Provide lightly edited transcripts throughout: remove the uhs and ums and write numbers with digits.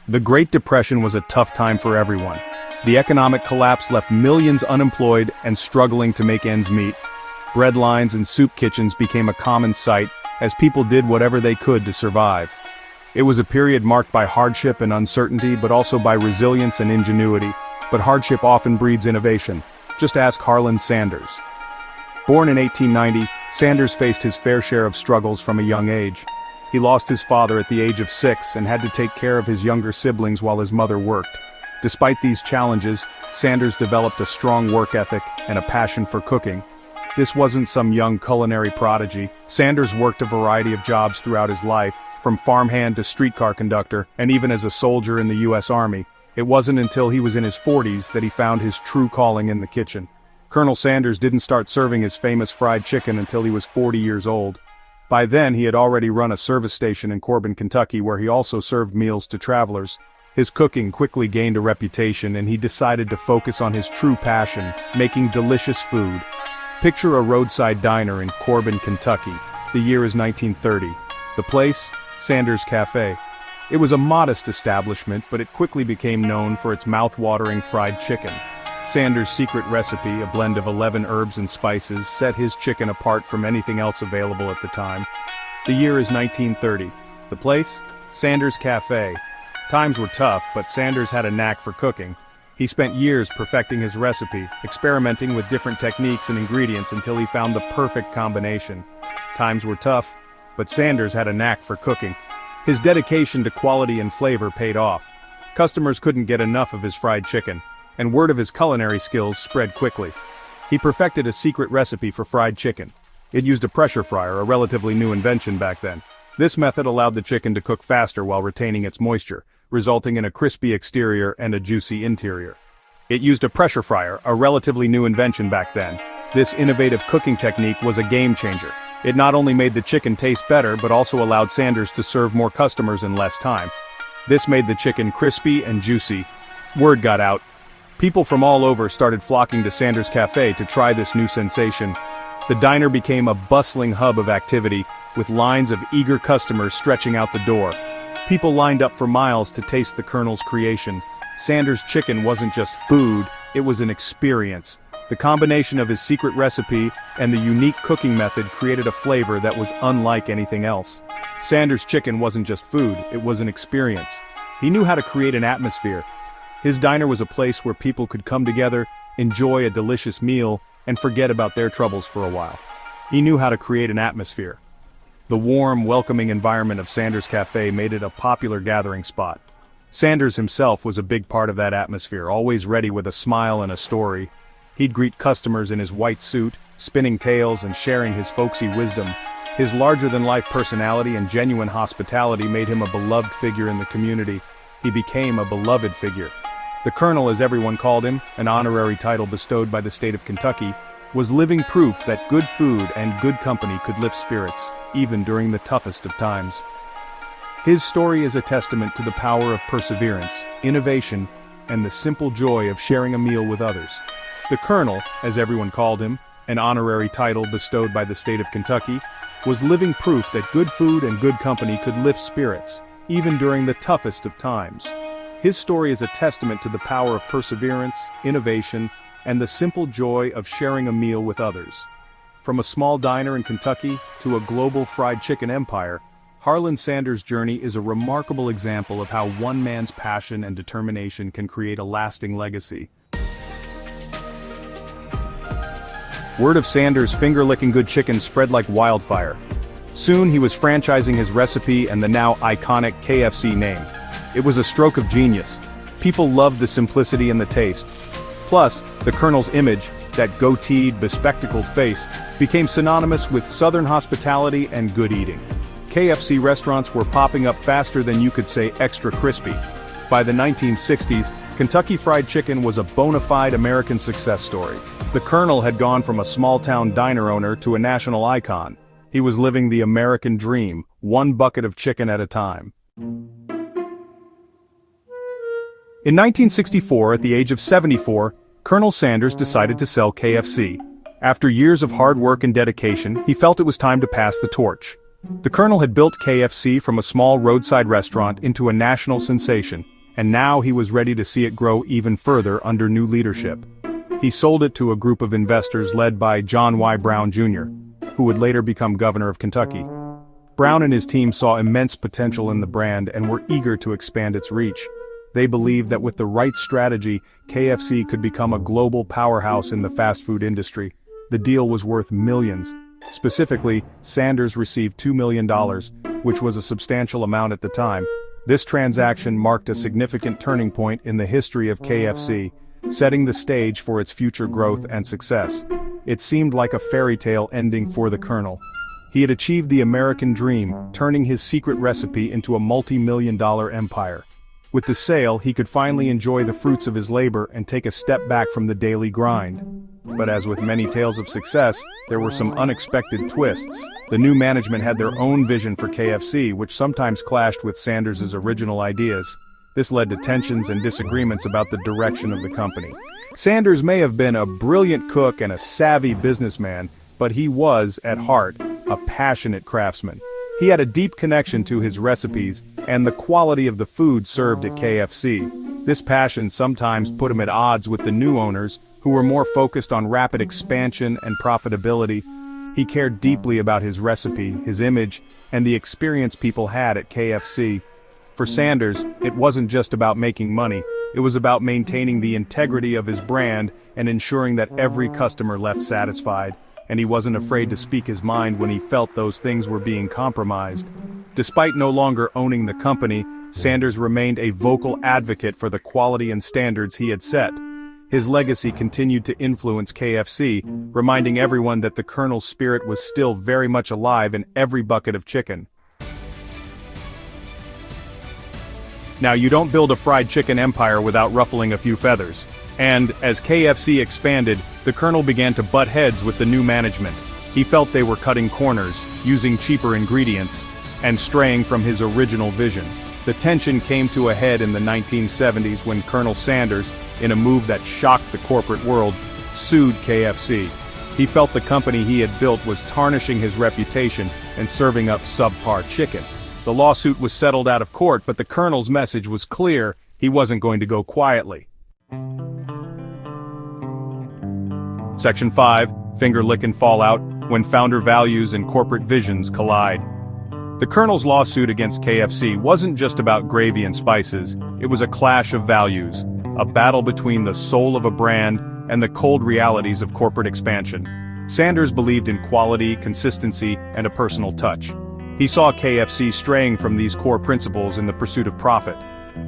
The Great Depression was a tough time for everyone. The economic collapse left millions unemployed and struggling to make ends meet. Bread lines and soup kitchens became a common sight, as people did whatever they could to survive. It was a period marked by hardship and uncertainty, but also by resilience and ingenuity. But hardship often breeds innovation. Just ask Harland Sanders. Born in 1890, Sanders faced his fair share of struggles from a young age. He lost his father at the age of 6 and had to take care of his younger siblings while his mother worked. Despite these challenges, Sanders developed a strong work ethic and a passion for cooking. This wasn't some young culinary prodigy. Sanders worked a variety of jobs throughout his life, from farmhand to streetcar conductor, and even as a soldier in the U.S. Army. It wasn't until he was in his 40s that he found his true calling in the kitchen. Colonel Sanders didn't start serving his famous fried chicken until he was 40 years old. By then, he had already run a service station in Corbin, Kentucky, where he also served meals to travelers. His cooking quickly gained a reputation, and he decided to focus on his true passion, making delicious food. Picture a roadside diner in Corbin, Kentucky. The year is 1930. The place? Sanders Cafe. It was a modest establishment, but it quickly became known for its mouth-watering fried chicken. Sanders' secret recipe, a blend of 11 herbs and spices, set his chicken apart from anything else available at the time. The year is 1930. The place? Sanders Cafe. Times were tough, but Sanders had a knack for cooking. He spent years perfecting his recipe, experimenting with different techniques and ingredients until he found the perfect combination. Times were tough, but Sanders had a knack for cooking. His dedication to quality and flavor paid off. Customers couldn't get enough of his fried chicken, and word of his culinary skills spread quickly. He perfected a secret recipe for fried chicken. It used a pressure fryer, a relatively new invention back then. This method allowed the chicken to cook faster while retaining its moisture, resulting in a crispy exterior and a juicy interior. It used a pressure fryer, a relatively new invention back then. This innovative cooking technique was a game changer. It not only made the chicken taste better, but also allowed Sanders to serve more customers in less time. This made the chicken crispy and juicy. Word got out. People from all over started flocking to Sanders Cafe to try this new sensation. The diner became a bustling hub of activity, with lines of eager customers stretching out the door. People lined up for miles to taste the Colonel's creation. Sanders' chicken wasn't just food, it was an experience. The combination of his secret recipe and the unique cooking method created a flavor that was unlike anything else. Sanders' chicken wasn't just food, it was an experience. He knew how to create an atmosphere. His diner was a place where people could come together, enjoy a delicious meal, and forget about their troubles for a while. He knew how to create an atmosphere. The warm, welcoming environment of Sanders Cafe made it a popular gathering spot. Sanders himself was a big part of that atmosphere, always ready with a smile and a story. He'd greet customers in his white suit, spinning tales and sharing his folksy wisdom. His larger-than-life personality and genuine hospitality made him a beloved figure in the community. He became a beloved figure. The Colonel, as everyone called him, an honorary title bestowed by the state of Kentucky, was living proof that good food and good company could lift spirits, even during the toughest of times. His story is a testament to the power of perseverance, innovation, and the simple joy of sharing a meal with others. The Colonel, as everyone called him, an honorary title bestowed by the state of Kentucky, was living proof that good food and good company could lift spirits, even during the toughest of times. His story is a testament to the power of perseverance, innovation, and the simple joy of sharing a meal with others. From a small diner in Kentucky to a global fried chicken empire, Harland Sanders' journey is a remarkable example of how one man's passion and determination can create a lasting legacy. Word of Sanders' finger-licking good chicken spread like wildfire. Soon he was franchising his recipe and the now iconic KFC name. It was a stroke of genius. People loved the simplicity and the taste. Plus, the Colonel's image, that goateed, bespectacled face, became synonymous with Southern hospitality and good eating. KFC restaurants were popping up faster than you could say extra crispy. By the 1960s, Kentucky Fried Chicken was a bona fide American success story. The Colonel had gone from a small-town diner owner to a national icon. He was living the American dream, one bucket of chicken at a time. In 1964, at the age of 74, Colonel Sanders decided to sell KFC. After years of hard work and dedication, he felt it was time to pass the torch. The Colonel had built KFC from a small roadside restaurant into a national sensation, and now he was ready to see it grow even further under new leadership. He sold it to a group of investors led by John Y. Brown Jr., who would later become governor of Kentucky. Brown and his team saw immense potential in the brand and were eager to expand its reach. They believed that with the right strategy, KFC could become a global powerhouse in the fast food industry. The deal was worth millions. Specifically, Sanders received $2 million, which was a substantial amount at the time. This transaction marked a significant turning point in the history of KFC, setting the stage for its future growth and success. It seemed like a fairy tale ending for the Colonel. He had achieved the American dream, turning his secret recipe into a multi-million-dollar empire. With the sale, he could finally enjoy the fruits of his labor and take a step back from the daily grind. But as with many tales of success, there were some unexpected twists. The new management had their own vision for KFC, which sometimes clashed with Sanders' original ideas. This led to tensions and disagreements about the direction of the company. Sanders may have been a brilliant cook and a savvy businessman, but he was, at heart, a passionate craftsman. He had a deep connection to his recipes and the quality of the food served at KFC. This passion sometimes put him at odds with the new owners, who were more focused on rapid expansion and profitability. He cared deeply about his recipe, his image, and the experience people had at KFC. For Sanders, it wasn't just about making money, it was about maintaining the integrity of his brand and ensuring that every customer left satisfied. And he wasn't afraid to speak his mind when he felt those things were being compromised. Despite no longer owning the company, Sanders remained a vocal advocate for the quality and standards he had set. His legacy continued to influence KFC, reminding everyone that the Colonel's spirit was still very much alive in every bucket of chicken. Now, you don't build a fried chicken empire without ruffling a few feathers. And, as KFC expanded, the Colonel began to butt heads with the new management. He felt they were cutting corners, using cheaper ingredients, and straying from his original vision. The tension came to a head in the 1970s when Colonel Sanders, in a move that shocked the corporate world, sued KFC. He felt the company he had built was tarnishing his reputation and serving up subpar chicken. The lawsuit was settled out of court, but the Colonel's message was clear: he wasn't going to go quietly. Section 5, Finger-Lickin' Fallout, when founder values and corporate visions collide. The Colonel's lawsuit against KFC wasn't just about gravy and spices, it was a clash of values, a battle between the soul of a brand and the cold realities of corporate expansion. Sanders believed in quality, consistency, and a personal touch. He saw KFC straying from these core principles in the pursuit of profit.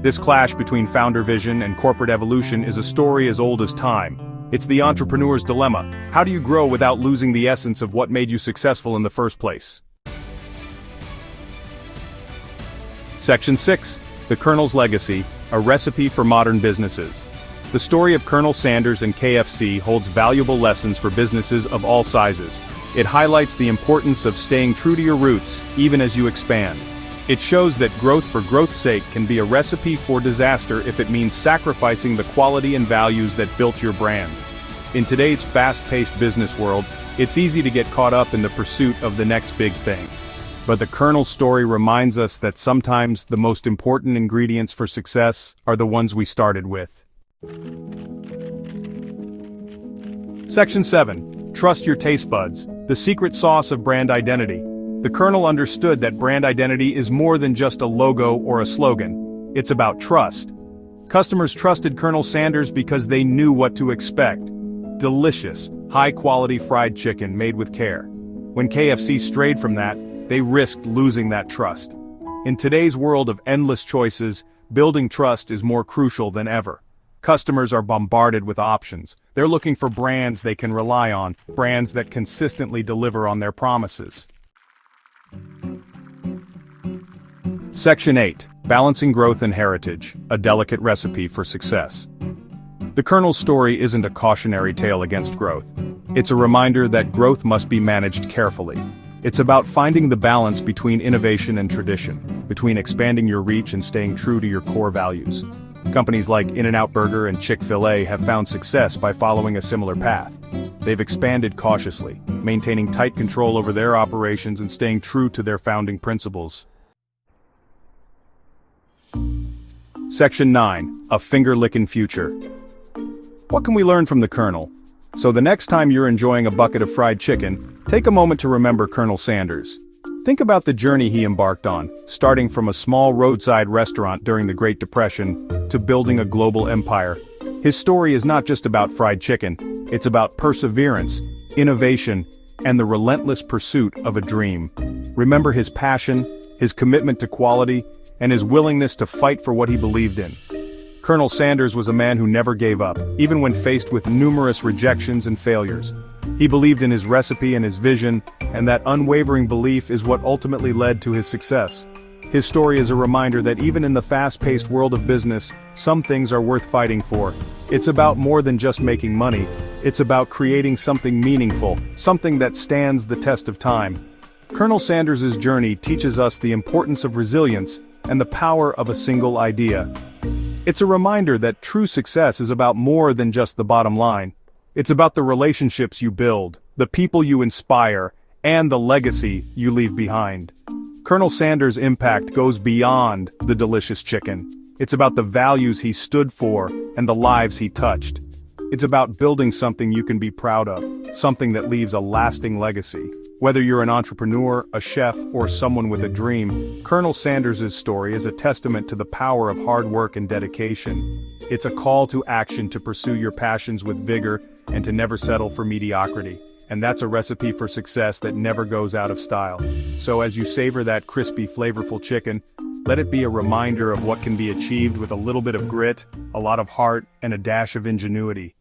This clash between founder vision and corporate evolution is a story as old as time. It's the entrepreneur's dilemma. How do you grow without losing the essence of what made you successful in the first place? Section 6, The Colonel's Legacy, a recipe for modern businesses. The story of Colonel Sanders and KFC holds valuable lessons for businesses of all sizes. It highlights the importance of staying true to your roots, even as you expand. It shows that growth for growth's sake can be a recipe for disaster if it means sacrificing the quality and values that built your brand. In today's fast-paced business world, it's easy to get caught up in the pursuit of the next big thing. But the Colonel's story reminds us that sometimes the most important ingredients for success are the ones we started with. Section 7. Trust your taste buds, the secret sauce of brand identity. The Colonel understood that brand identity is more than just a logo or a slogan. It's about trust. Customers trusted Colonel Sanders because they knew what to expect. Delicious, high-quality fried chicken made with care. When KFC strayed from that, they risked losing that trust. In today's world of endless choices, building trust is more crucial than ever. Customers are bombarded with options. They're looking for brands they can rely on, brands that consistently deliver on their promises. Section 8. Balancing Growth and Heritage, a delicate recipe for success. The Colonel's story isn't a cautionary tale against growth. It's a reminder that growth must be managed carefully. It's about finding the balance between innovation and tradition, between expanding your reach and staying true to your core values. Companies like In-N-Out Burger and Chick-fil-A have found success by following a similar path. they've expanded cautiously, maintaining tight control over their operations and staying true to their founding principles. Section 9. A finger-licking future. What can we learn from the Colonel? So the next time you're enjoying a bucket of fried chicken, take a moment to remember Colonel Sanders. Think about the journey he embarked on, starting from a small roadside restaurant during the Great Depression to building a global empire. His story is not just about fried chicken, it's about perseverance, innovation, and the relentless pursuit of a dream. Remember his passion, his commitment to quality, and his willingness to fight for what he believed in. Colonel Sanders was a man who never gave up, even when faced with numerous rejections and failures. He believed in his recipe and his vision, and that unwavering belief is what ultimately led to his success. His story is a reminder that even in the fast-paced world of business, some things are worth fighting for. It's about more than just making money. It's about creating something meaningful, something that stands the test of time. Colonel Sanders' journey teaches us the importance of resilience and the power of a single idea. It's a reminder that true success is about more than just the bottom line. It's about the relationships you build, the people you inspire, and the legacy you leave behind. Colonel Sanders' impact goes beyond the delicious chicken. It's about the values he stood for and the lives he touched. It's about building something you can be proud of, something that leaves a lasting legacy. Whether you're an entrepreneur, a chef, or someone with a dream, Colonel Sanders' story is a testament to the power of hard work and dedication. It's a call to action to pursue your passions with vigor and to never settle for mediocrity. And that's a recipe for success that never goes out of style. So as you savor that crispy, flavorful chicken, let it be a reminder of what can be achieved with a little bit of grit, a lot of heart, and a dash of ingenuity.